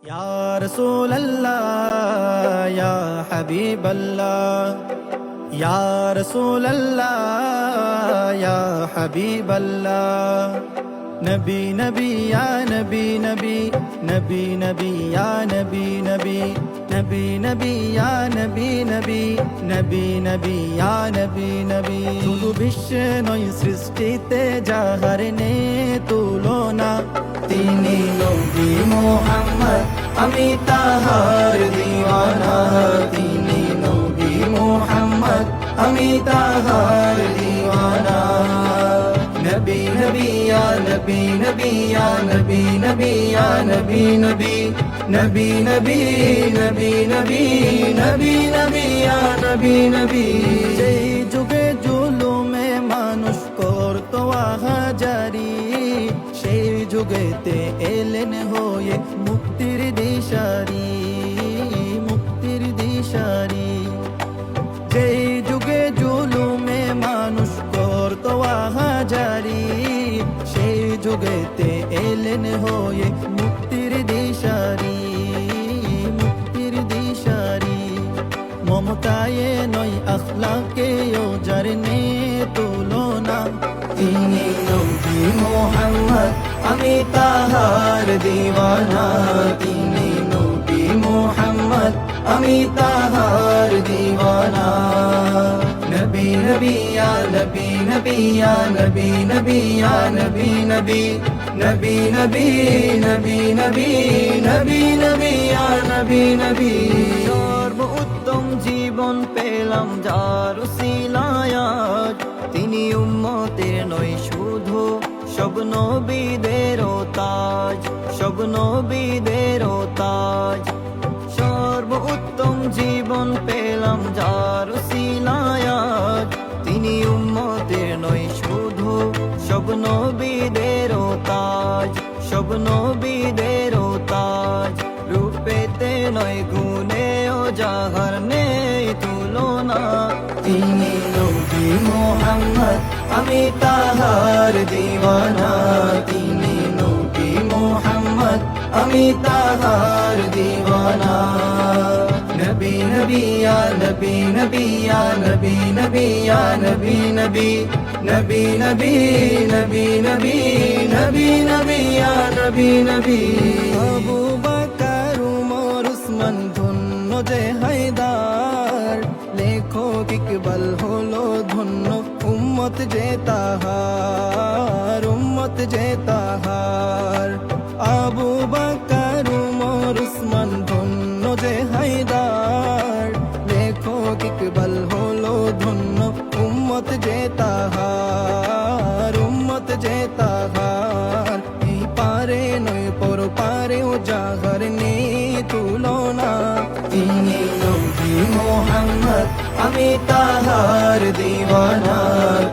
या रसूल अल्लाह या हबीब अल्लाह या रसूल अल्लाह या हबीब अल्लाह नबी नबी या नबी नबी नबी नबी या नबी नबी नबी नबी या नबी नबी नबी नबी या नबी नबी শুধু বিশ্বে নয় সৃষ্টিতে যাহার নে তুলনা তিনি নবী মুহাম্মদ আমি তাহার দিওয়ানা তিনি নবী মুহাম্মদ আমি তাহার দিওয়ানা नबी नबी या नबी नबी या नबी नबी या नबी नबी नबी नबी नबी नबी नबी नबी या नबी नबी সেই যুগে জুলুমে মানুষ করতো আহাজারি সেই যুগেতে এলেন হয়ে মুক্তির দিশারি মুক্তির দিশারি যেই যুগে জুলুমে মানুষ করতো আহাজারি সেই যুগেতে এলেন হয়ে মুক্তির দিশারি মুক্তির দিশারি মমতায় নয় আখলাকে ও জারনে তুলনা তিনি নবী মুহাম্মদ আমি তাহার দিওয়ানা তিনি নবী মুহাম্মদ আমি তাহার দিওয়ানা नबी नबी या नबी नबी या नबी नबी या नबी नबी नबी नबी नबी नबी नबी नबी या नबी नबी সর্ব উত্তম জীবন পেলাম যার উসিলায় তিনি উম্মতের নয় শুধু সব নবীদের তাজ সব নবীদের তাজ সর্ব উত্তম জীবন পেলাম যার উসিলায় তিনি উম্মতের নয় শুধু সব নবীদের তাজ সব নবীদের তাজ রূপেতে নয় গুণে ও যাহার নেই তুলনা তিনি নবী মুহাম্মদ আমি তাহার দিওয়ানা তিনি নবী মুহাম্মদ আমি তাহার দিওয়ানা नबी नबी या नबी नबी या नबी नबी या नबी नबी नबी नबी नबी नबी नबी नबी या नबी नबी আবু বকর উমর উসমান ধন্য যে হায়দার লেখক ইকবাল হলো ধন্য উম্মত যে তাহার উম্মত যে তাহার আবু বকর উমর উসমান ধন্য যে হায়দার লেখক ইকবাল হলো ধন্য উম্মত যে তাহার উম্মত যে তাহার এই পারে নয় পর পারে ও যাহার নেই তুলনা তিনি নবী মুহাম্মদ আমি তাহার দিওয়ানা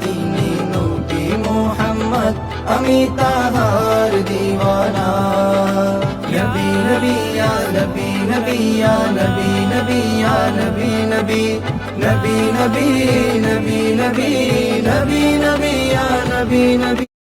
তিনি নবী মুহাম্মদ আমি তাহার দিওয়ানা नबी नबी या नबी नबी या नबी नबी या नबी नबी नबी नबी नबी नबी नबी नबी या नबी नबी